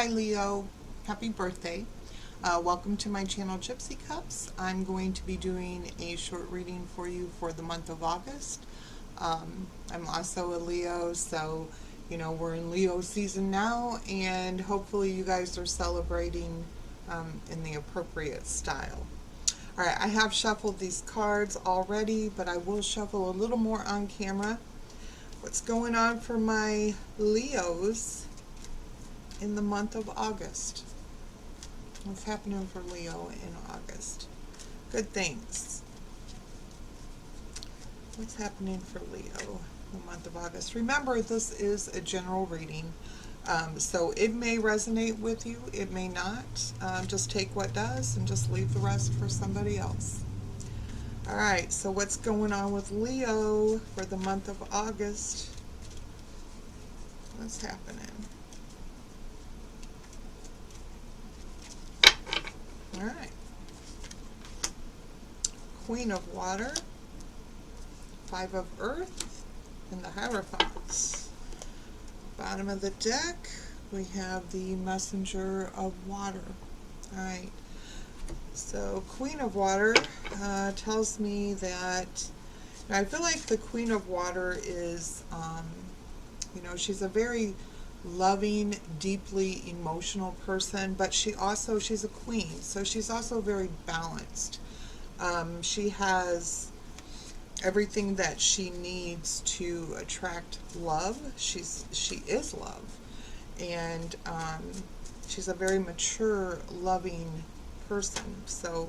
Hi Leo, happy birthday. Welcome to my channel Gypsy Cups. I'm going to be doing a short reading for you for the month of August. I'm also a Leo, so we're in Leo season now, and hopefully you guys are celebrating in the appropriate style. Alright, I have shuffled these cards already, but I will shuffle a little more on camera. What's going on for my Leos in the month of August? What's happening for Leo in August? Good things. What's happening for Leo in the month of August? Remember, this is a general reading, so it may resonate with you, it may not. Just take what does and just leave the rest for somebody else. Alright, so what's going on with Leo for the month of August? What's happening? Alright. Queen of Water, Five of Earth, and the Hierophant. Bottom of the deck, we have the Messenger of Water. Alright. So, Queen of Water tells me that, I feel like the Queen of Water is, she's a very loving, deeply emotional person, but she's a queen, so she's also very balanced. She has everything that she needs to attract love. She is love, and she's a very mature, loving person. So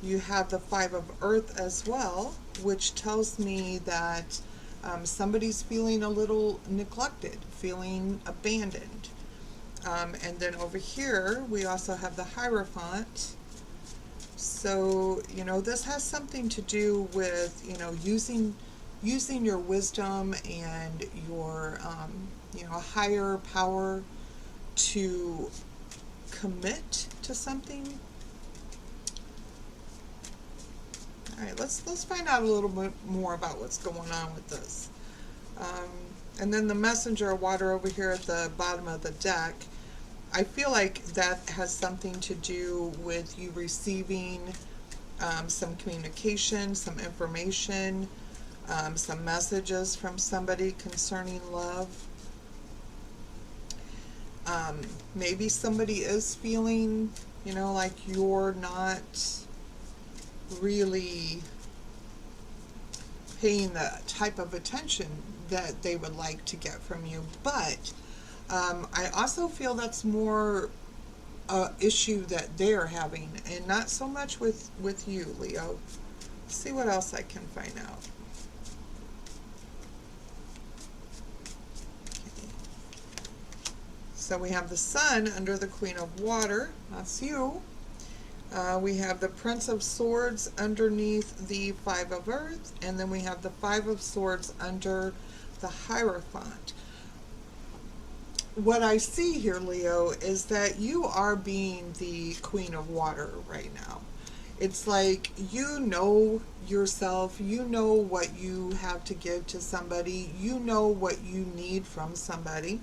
you have the Five of Earth as well, which tells me that somebody's feeling a little neglected, feeling abandoned. And then over here, we also have the Hierophant. So, this has something to do with, using your wisdom and your, higher power to commit to something. All right, let's find out a little bit more about what's going on with this. And then the Messenger of Water over here at the bottom of the deck, I feel like that has something to do with you receiving some communication, some information, some messages from somebody concerning love. Maybe somebody is feeling, like you're not really paying the type of attention that they would like to get from you, but I also feel that's more a issue that they're having, and not so much with you, Leo. Let's see what else I can find out. Okay. So we have the Sun under the Queen of Water. That's you. We have the Prince of Swords underneath the Five of Earth, and then we have the Five of Swords under the Hierophant. What I see here, Leo, is that you are being the Queen of Water right now. It's like you know yourself, you know what you have to give to somebody, you know what you need from somebody,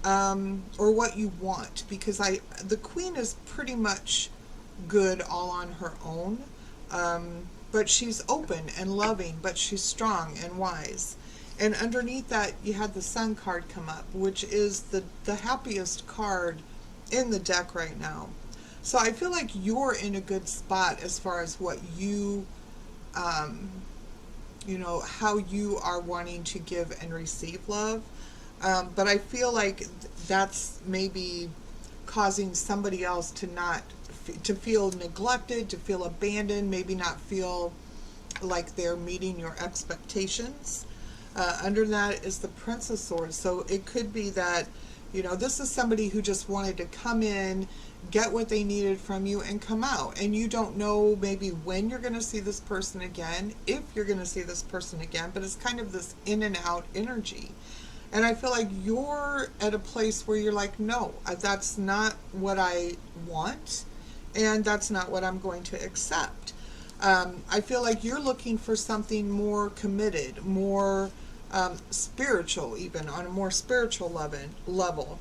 or what you want, because the Queen is pretty much good all on her own, but she's open and loving, but she's strong and wise. And underneath that, you had the Sun card come up, which is the happiest card in the deck right now. So I feel like you're in a good spot as far as what you, how you are wanting to give and receive love. But I feel like that's maybe causing somebody else to feel neglected, to feel abandoned, maybe not feel like they're meeting your expectations. Under that is the Prince of Swords. So it could be that, this is somebody who just wanted to come in, get what they needed from you, and come out. And you don't know maybe when you're going to see this person again, if you're going to see this person again, but it's kind of this in and out energy. And I feel like you're at a place where you're like, no, that's not what I want, and that's not what I'm going to accept. I feel like you're looking for something more committed, more spiritual, even on a more spiritual level.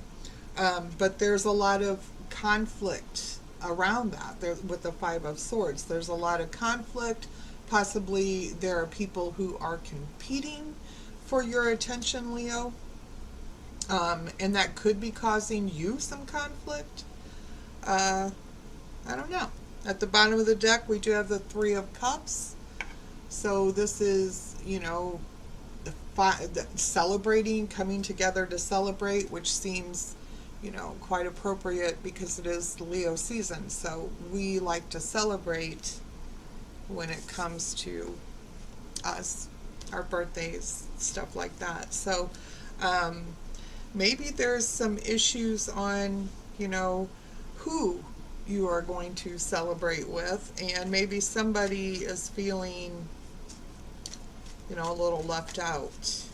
But there's a lot of conflict around that. There, with the Five of Swords, there's a lot of conflict. Possibly there are people who are competing for your attention, Leo, and that could be causing you some conflict. Uh, I don't know. At the bottom of the deck, we do have the Three of Cups. So this is, celebrating, coming together to celebrate, which seems, quite appropriate because it is Leo season. So we like to celebrate when it comes to us, our birthdays, stuff like that. So maybe there's some issues on, who you are going to celebrate with, and maybe somebody is feeling, a little left out.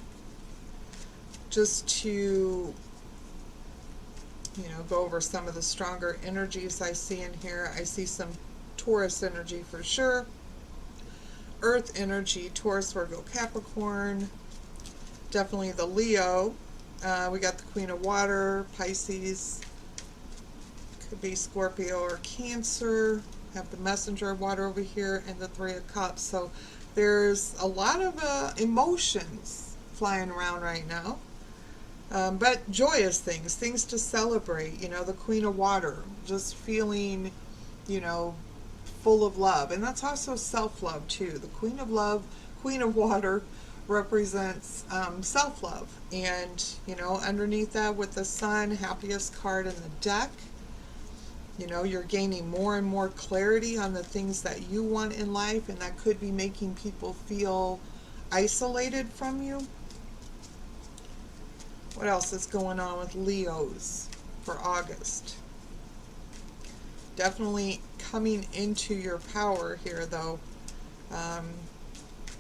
Just to, go over some of the stronger energies I see in here. I see some Taurus energy for sure. Earth energy, Taurus, Virgo, Capricorn. Definitely the Leo. We got the Queen of Water, Pisces. Could be Scorpio or Cancer. Have the Messenger of Water over here and the Three of Cups. So there's a lot of emotions flying around right now. But joyous things to celebrate. The Queen of Water, just feeling, full of love. And that's also self-love too. The Queen of Love, Queen of Water represents self-love. And, underneath that with the Sun, happiest card in the deck. You're gaining more and more clarity on the things that you want in life, and that could be making people feel isolated from you. What else is going on with Leos for August? Definitely coming into your power here, though,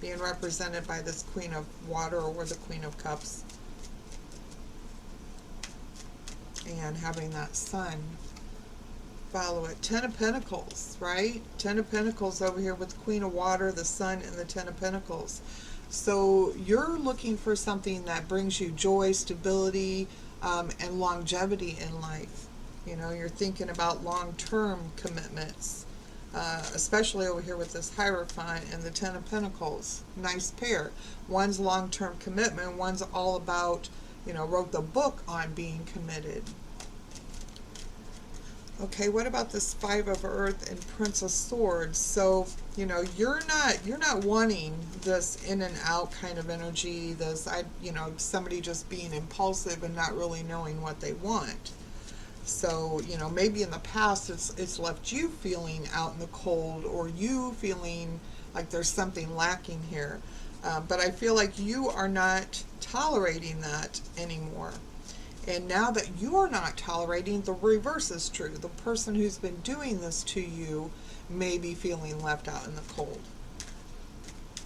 being represented by this Queen of Water or the Queen of Cups, and having that Sun follow it. Ten of Pentacles, right? Ten of Pentacles over here with Queen of Water, the Sun, and the Ten of Pentacles. So you're looking for something that brings you joy, stability, and longevity in life. You're thinking about long-term commitments, especially over here with this Hierophant and the Ten of Pentacles. Nice pair. One's long-term commitment, one's all about, wrote the book on being committed. Okay, what about this Five of Earth and Prince of Swords? So, you're not wanting this in and out kind of energy, this, somebody just being impulsive and not really knowing what they want. So, maybe in the past it's left you feeling out in the cold, or you feeling like there's something lacking here. But I feel like you are not tolerating that anymore. And now that you're not tolerating, the reverse is true. The person who's been doing this to you may be feeling left out in the cold.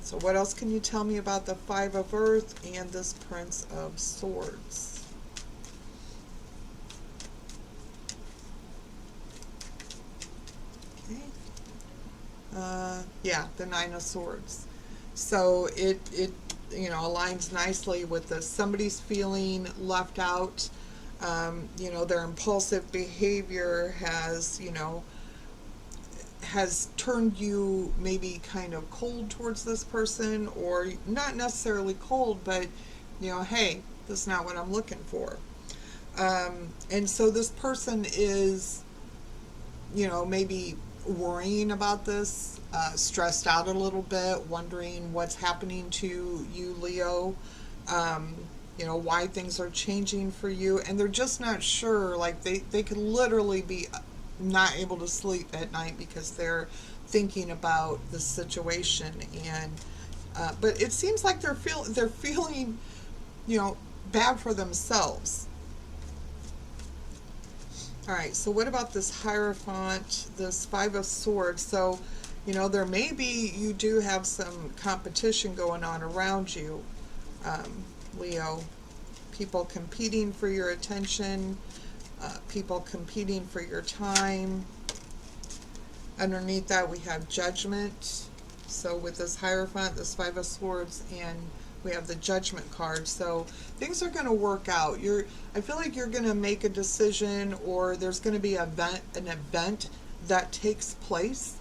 So what else can you tell me about the Five of Earth and this Prince of Swords? Okay. Yeah, the Nine of Swords. So it aligns nicely with this. Somebody's feeling left out. Their impulsive behavior has turned you maybe kind of cold towards this person, or not necessarily cold, but hey, this is not what I'm looking for. And so this person is, maybe worrying about this, stressed out a little bit, wondering what's happening to you, Leo, why things are changing for you, and they're just not sure. Like they could literally be not able to sleep at night because they're thinking about the situation, and but it seems like they're feeling bad for themselves. All right, so what about this Hierophant, this Five of Swords? So, there may be, you do have some competition going on around you, Leo. People competing for your attention, people competing for your time. Underneath that, we have Judgment. So with this Hierophant, this Five of Swords, and we have the Judgment card. So things are going to work out. I feel like you're going to make a decision, or there's going to be an event that takes place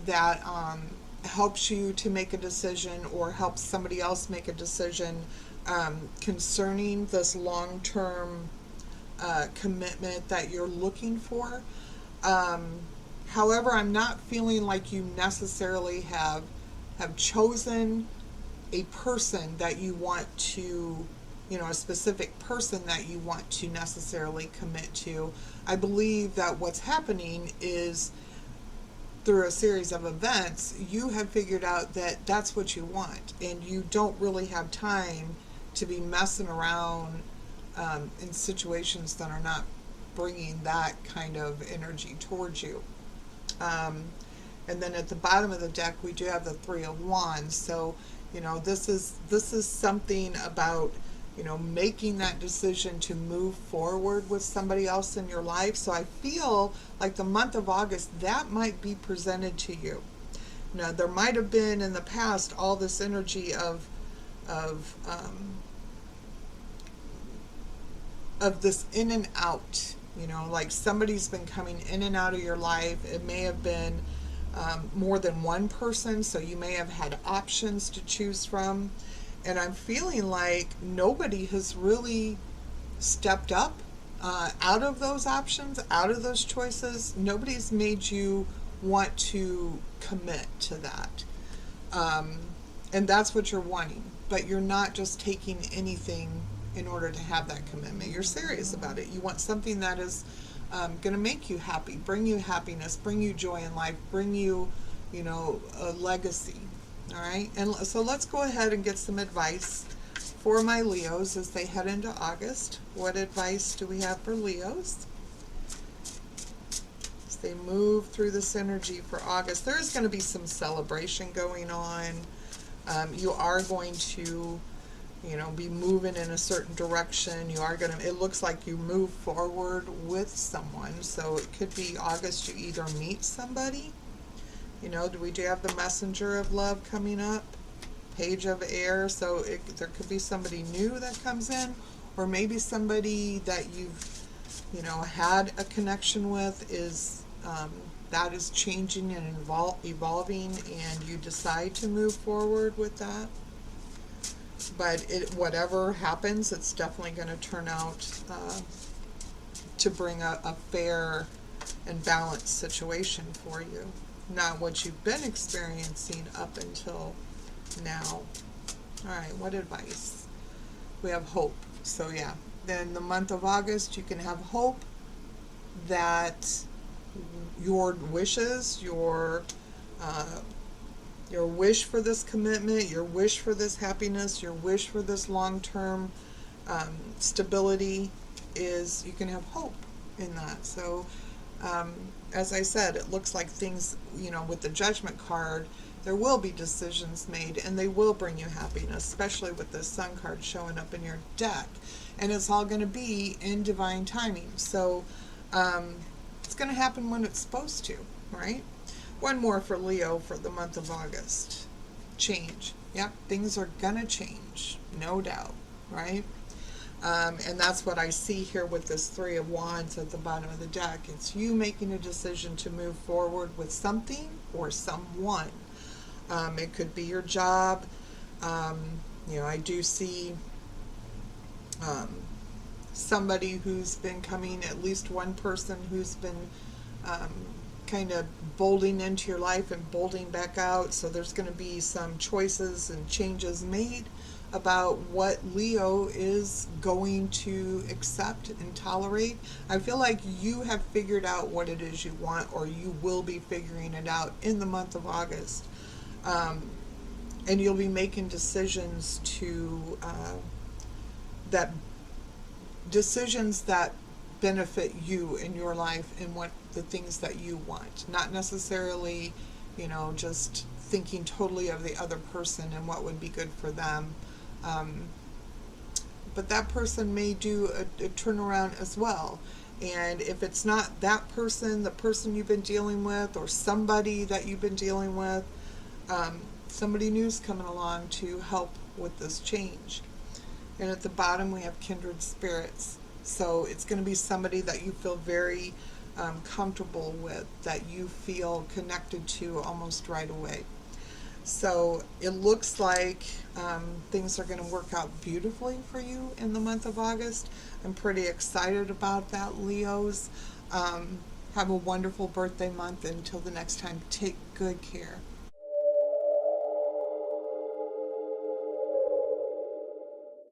that helps you to make a decision, or helps somebody else make a decision concerning this long-term commitment that you're looking for. However, I'm not feeling like you necessarily have chosen a person that you want to, a specific person that you want to necessarily commit to. I believe that what's happening is, through a series of events, you have figured out that that's what you want, and you don't really have time to be messing around in situations that are not bringing that kind of energy towards you. And then at the bottom of the deck, we do have the Three of Wands. So, this is something about, making that decision to move forward with somebody else in your life. So I feel like the month of August, that might be presented to you. Now, there might have been in the past all this energy of this in and out, like somebody's been coming in and out of your life. It may have been more than one person, so you may have had options to choose from. And I'm feeling like nobody has really stepped up out of those options, out of those choices. Nobody's made you want to commit to that. And that's what you're wanting. But you're not just taking anything in order to have that commitment. You're serious about it. You want something that is going to make you happy, bring you happiness, bring you joy in life, bring you, a legacy. All right. And so let's go ahead and get some advice for my Leos as they head into August. What advice do we have for Leos as they move through this energy for August? There is going to be some celebration going on. You are going to, be moving in a certain direction. You are going to, it looks like you move forward with someone. So it could be August, you either meet somebody, we do have the Messenger of Love coming up, Page of Air. So there could be somebody new that comes in, or maybe somebody that you've, had a connection with is, that is changing and evolving, and you decide to move forward with that. But whatever happens, it's definitely going to turn out to bring a fair and balanced situation for you, not what you've been experiencing up until now. All right, what advice? We have hope. So yeah, then the month of August, you can have hope that your wishes, your wish for this commitment, your wish for this happiness, your wish for this long-term stability is, you can have hope in that. So as I said, it looks like things, with the Judgment card, there will be decisions made, and they will bring you happiness, especially with the Sun card showing up in your deck. And it's all going to be in divine timing. So it's going to happen when it's supposed to, right? One more for Leo for the month of August. Change. Yep, things are going to change, no doubt, right? And that's what I see here with this Three of Wands at the bottom of the deck. It's you making a decision to move forward with something or someone. It could be your job. I do see somebody who's been coming, at least one person who's been kind of bolting into your life and bolting back out. So there's going to be some choices and changes made about what Leo is going to accept and tolerate. I feel like you have figured out what it is you want, or you will be figuring it out in the month of August. And you'll be making decisions that benefit you in your life and what the things that you want. Not necessarily, just thinking totally of the other person and what would be good for them. But that person may do a turnaround as well. And if it's not that person, the person you've been dealing with, or somebody that you've been dealing with, somebody new's coming along to help with this change. And at the bottom we have kindred spirits. So it's going to be somebody that you feel very comfortable with, that you feel connected to almost right away. So it looks like things are going to work out beautifully for you in the month of August. I'm pretty excited about that, Leos. Have a wonderful birthday month. Until the next time, take good care.